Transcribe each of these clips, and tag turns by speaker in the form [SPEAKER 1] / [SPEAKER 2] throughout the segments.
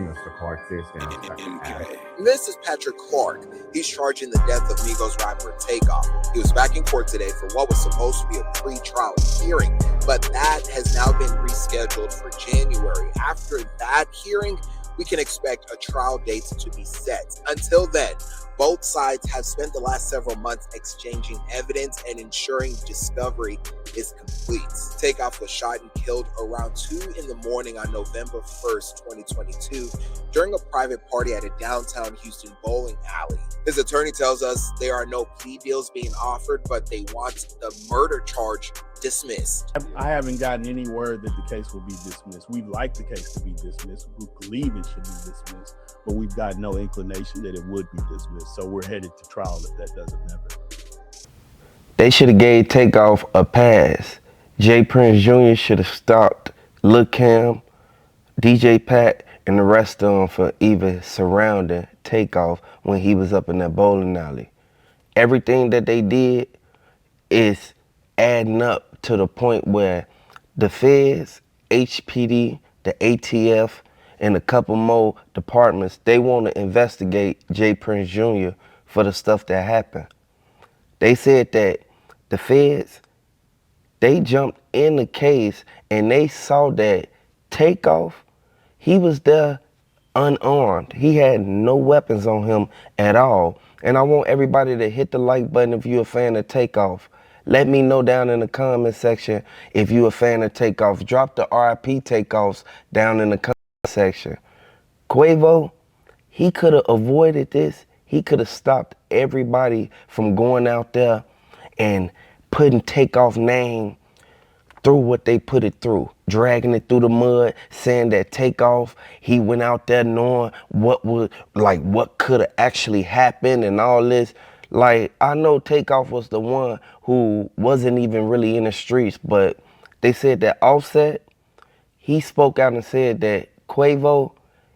[SPEAKER 1] Mr. Clark this in a second.
[SPEAKER 2] This is Patrick Clark. He's charging the death of Migos rapper Takeoff. He was back in court today for what was supposed to be a pre-trial hearing, but that has now been rescheduled for January. After that hearing, we can expect a trial date to be set. Until then, both sides have spent the last several months exchanging evidence and ensuring discovery is complete. Takeoff was shot and killed around 2 in the morning on November 1st, 2022, during a private party at a downtown Houston bowling alley. His attorney tells us there are no plea deals being offered, but they want the murder charge dismissed.
[SPEAKER 3] I haven't gotten any word that the case will be dismissed. We'd like the case to be dismissed. We believe it should be dismissed, but we've got no inclination that it would be dismissed. So we're headed to trial if that doesn't happen.
[SPEAKER 4] They should have gave Takeoff a pass. Jay Prince Jr. should have stopped Lil Cam, DJ Pat, and the rest of them for even surrounding Takeoff when he was up in that bowling alley. Everything that they did is adding up to the point where the feds, HPD, the ATF, and a couple more departments, they want to investigate Jay Prince Jr. for the stuff that happened. They said that the feds, they jumped in the case and they saw that Takeoff, he was there unarmed. He had no weapons on him at all. And I want everybody to hit the like button if you're a fan of Takeoff. Let me know down in the comment section if you're a fan of Takeoff. Drop the RIP Takeoffs down in the comment section. Quavo, he could have avoided this. He could have stopped everybody from going out there and putting Takeoff name through what they put it through, dragging it through the mud, saying that Takeoff, he went out there knowing what could have actually happened and all this. Like, I know Takeoff was the one who wasn't even really in the streets, but they said that Offset, he spoke out and said that Quavo,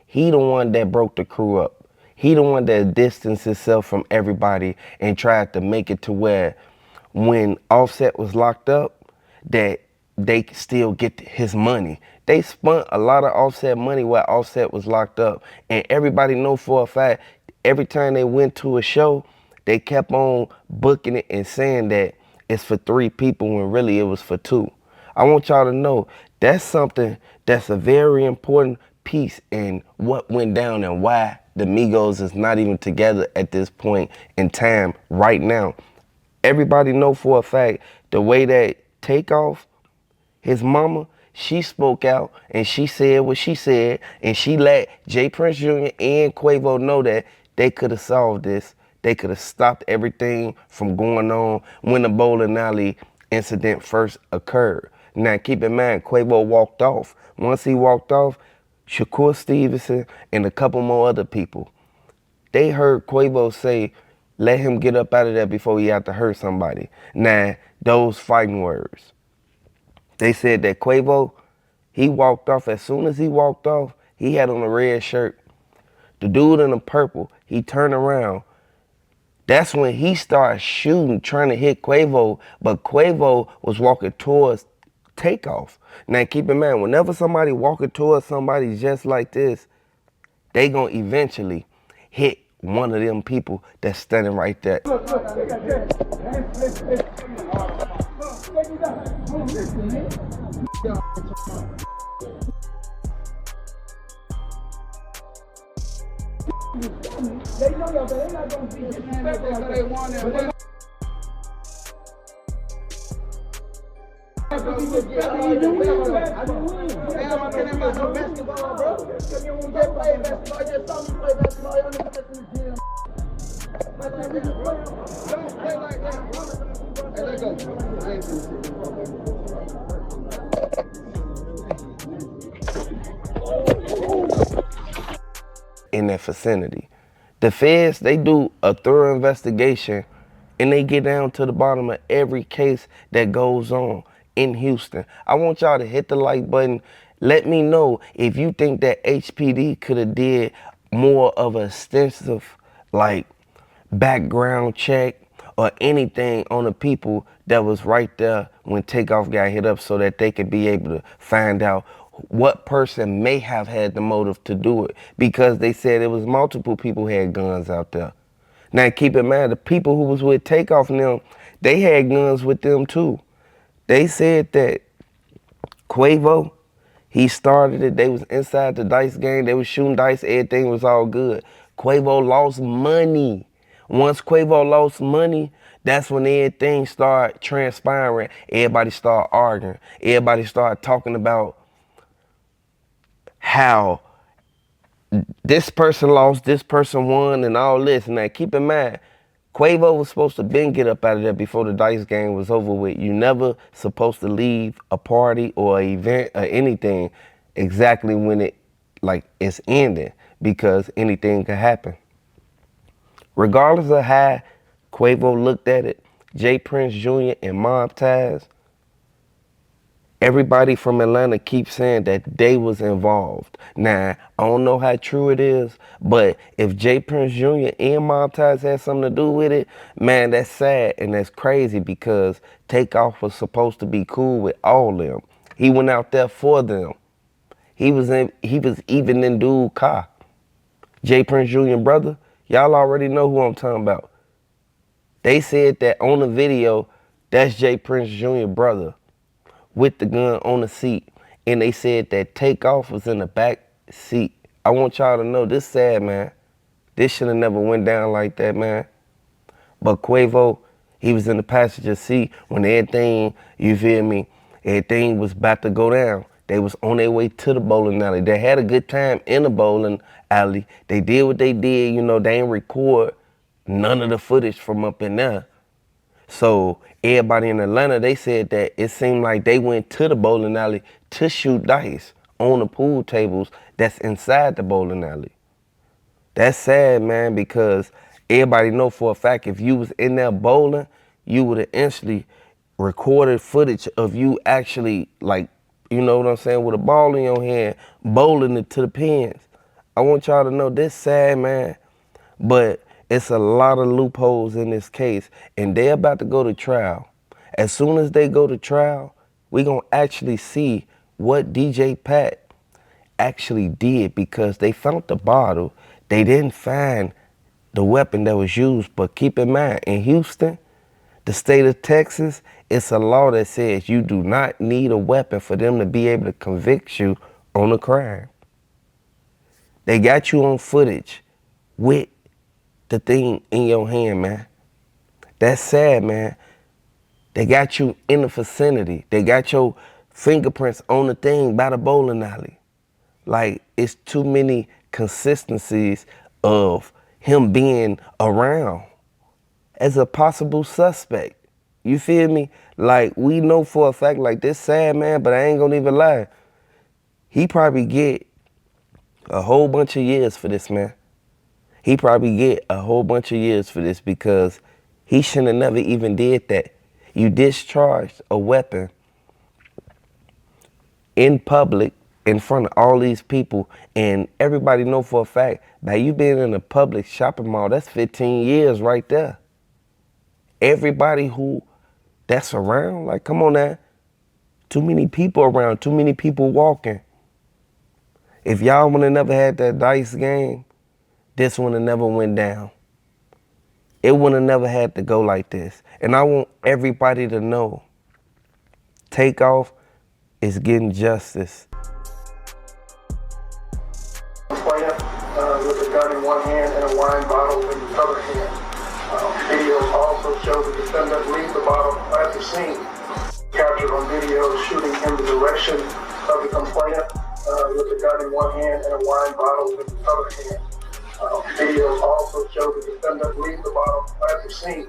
[SPEAKER 4] he the one that broke the crew up. He the one that distanced himself from everybody and tried to make it to where when Offset was locked up, that they could still get his money. They spent a lot of Offset money while Offset was locked up. And everybody know for a fact, every time they went to a show, they kept on booking it and saying that it's for 3 people when really it was for 2. I want y'all to know that's something that's a very important piece in what went down and why the Migos is not even together at this point in time right now. Everybody know for a fact the way that Takeoff, his mama, she spoke out and she said what she said, and she let Jay Prince Jr. and Quavo know that they could have solved this. They could have stopped everything from going on when the bowling alley incident first occurred. Now, keep in mind, Quavo walked off. Once he walked off, Shakur Stevenson and a couple more other people, they heard Quavo say, let him get up out of there before he had to hurt somebody. Now, those fighting words. They said that Quavo, he walked off. As soon as he walked off, he had on a red shirt. The dude in the purple, he turned around. That's when he started shooting, trying to hit Quavo, but Quavo was walking towards Takeoff. Now, keep in mind, whenever somebody walking towards somebody just like this, they gonna eventually hit one of them people that's standing right there.
[SPEAKER 5] They know y'all, but they're not gonna be disrespectful because they want it.
[SPEAKER 4] In that vicinity, the feds, they do a thorough investigation and they get down to the bottom of every case that goes on in Houston. I want y'all to hit the like button. Let me know if you think that HPD could have did more of an extensive background check or anything on the people that was right there when Takeoff got hit up, so that they could be able to find out what person may have had the motive to do it, because they said it was multiple people who had guns out there. Now keep in mind, the people who was with Takeoff and them, they had guns with them too. They said that Quavo, he started it. They was inside the dice game. They was shooting dice. Everything was all good. Quavo lost money. Once Quavo lost money, that's when everything started transpiring. Everybody started arguing. Everybody started talking about how this person lost, this person won, and all this. Now, keep in mind, Quavo was supposed to get up out of there before the dice game was over with. You never supposed to leave a party or an event or anything exactly when it's ending, because anything could happen. Regardless of how Quavo looked at it, J. Prince Jr. and Mob Taz, everybody from Atlanta keeps saying that they was involved. Now, I don't know how true it is, but if J. Prince Jr. and Mob Ties had something to do with it, man, that's sad and that's crazy, because Takeoff was supposed to be cool with all of them. He went out there for them. He was even in dude car. J. Prince Jr. brother, y'all already know who I'm talking about. They said that on the video, that's J. Prince Jr. brother with the gun on the seat. And they said that Takeoff was in the back seat. I want y'all to know, this sad, man. This should have never went down like that, man. But Quavo, he was in the passenger seat when everything, you feel me, everything was about to go down. They was on their way to the bowling alley. They had a good time in the bowling alley. They did what they did, you know, they didn't record none of the footage from up in there. So everybody in Atlanta, they said that it seemed like they went to the bowling alley to shoot dice on the pool tables that's inside the bowling alley. That's sad, man, because everybody know for a fact if you was in there bowling, you would have instantly recorded footage of you actually, like, you know what I'm saying, with a ball in your hand, bowling it to the pins. I want y'all to know this sad, man, but it's a lot of loopholes in this case, and they're about to go to trial. As soon as they go to trial, we're going to actually see what DJ Pat actually did, because they found the bottle. They didn't find the weapon that was used, but keep in mind, in Houston, the state of Texas, it's a law that says you do not need a weapon for them to be able to convict you on a crime. They got you on footage with the thing in your hand, man. That's sad, man. They got you in the vicinity. They got your fingerprints on the thing by the bowling alley. Like, it's too many consistencies of him being around as a possible suspect. You feel me? Like, we know for a fact, like, this sad, man, but I ain't gonna even lie. He probably get a whole bunch of years for this, man. He probably get a whole bunch of years for this, because he shouldn't have never even did that. You discharged a weapon in public in front of all these people, and everybody know for a fact that you been in a public shopping mall, that's 15 years right there. Everybody who that's around, like, come on now. Too many people around, too many people walking. If y'all would have never had that dice game, this would have never went down. It would have never had to go like this. And I want everybody to know, Takeoff is getting justice.
[SPEAKER 6] With a gun in one hand and a wine bottle in the other hand. Videos also show the defendant leave the bottle at the scene. Captured on video shooting in the direction of the complainant with a gun in one hand and a wine bottle in the other hand. Videos also show the defendant leave the bottle at the scene.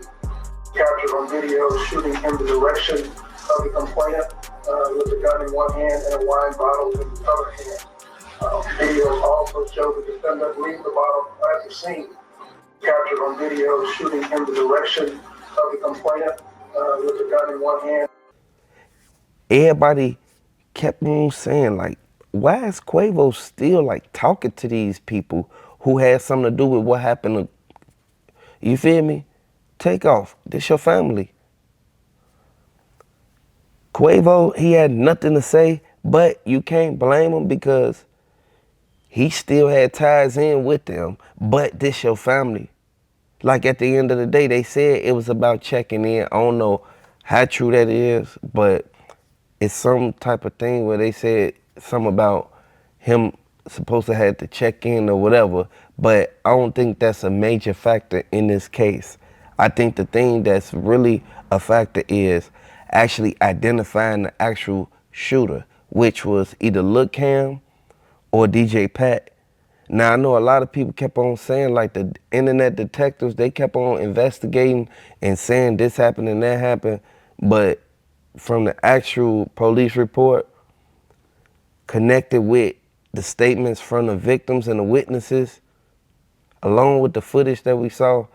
[SPEAKER 6] Captured on video shooting in the direction of the complainant with a gun in one hand and a wine bottle in the other hand. Videos also show the defendant leave the bottle at the scene. Captured on video shooting in the direction of the complainant with a gun in one hand.
[SPEAKER 4] Everybody kept on saying, like, why is Quavo still, like, talking to these people who had something to do with what happened to, you feel me? Takeoff, this your family. Quavo, he had nothing to say But you can't blame him because he still had ties in with them. But this your family. Like at the end of the day, they said it was about checking in. I don't know how true that is, but it's some type of thing where they said something about him supposed to have to check in or whatever. But I don't think that's a major factor in this case. I think the thing that's really a factor is actually identifying the actual shooter, which was either Lil Cam or DJ Pat. Now, I know a lot of people kept on saying, like the internet detectives, they kept on investigating and saying this happened and that happened. But from the actual police report, connected with the statements from the victims and the witnesses, along with the footage that we saw,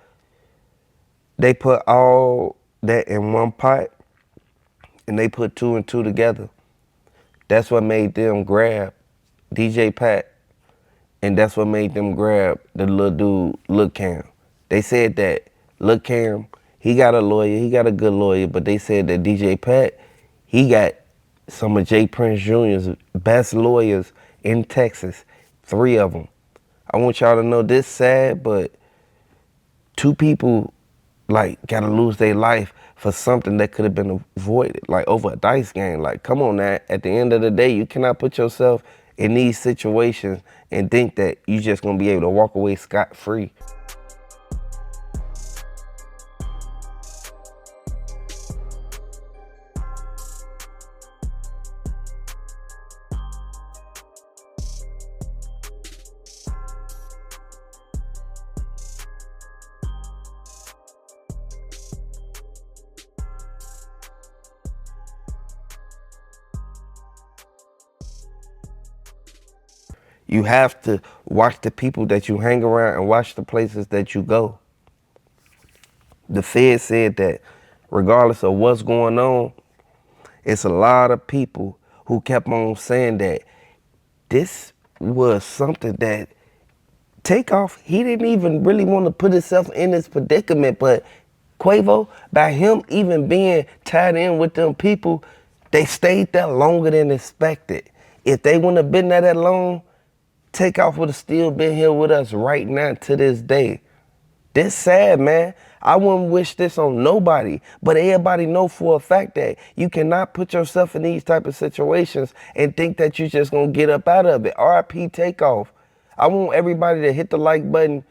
[SPEAKER 4] they put all that in one pot and they put two and two together. That's what made them grab DJ Pat, and that's what made them grab the little dude, Lil Cam. They said that Lil Cam, he got a lawyer, he got a good lawyer, but they said that DJ Pat, he got some of J. Prince Jr.'s best lawyers in Texas, 3 of them. I want y'all to know this sad, but 2 people like gotta lose their life for something that could have been avoided, like over a dice game. Like, come on now, at the end of the day, you cannot put yourself in these situations and think that you just gonna be able to walk away scot-free. You have to watch the people that you hang around and watch the places that you go. The Fed said that regardless of what's going on, it's a lot of people who kept on saying that this was something that Takeoff, he didn't even really want to put himself in this predicament, but Quavo, by him even being tied in with them people, they stayed there longer than expected. If they wouldn't have been there that long, Takeoff would have still been here with us right now to this day. This sad, man. I wouldn't wish this on nobody, but everybody know for a fact that you cannot put yourself in these type of situations and think that you just gonna get up out of it. RIP Takeoff. I want everybody to hit the like button,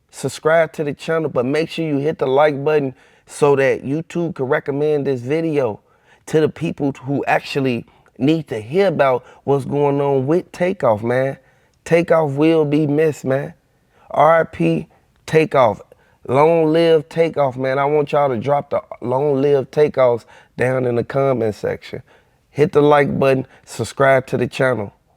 [SPEAKER 4] subscribe to the channel, but make sure you hit the like button so that YouTube can recommend this video to the people who actually need to hear about what's going on with Takeoff, man. Takeoff will be missed, man. RIP Takeoff. Long live Takeoff, man. I want y'all to drop the long live Takeoffs down in the comment section. Hit the like button, subscribe to the channel.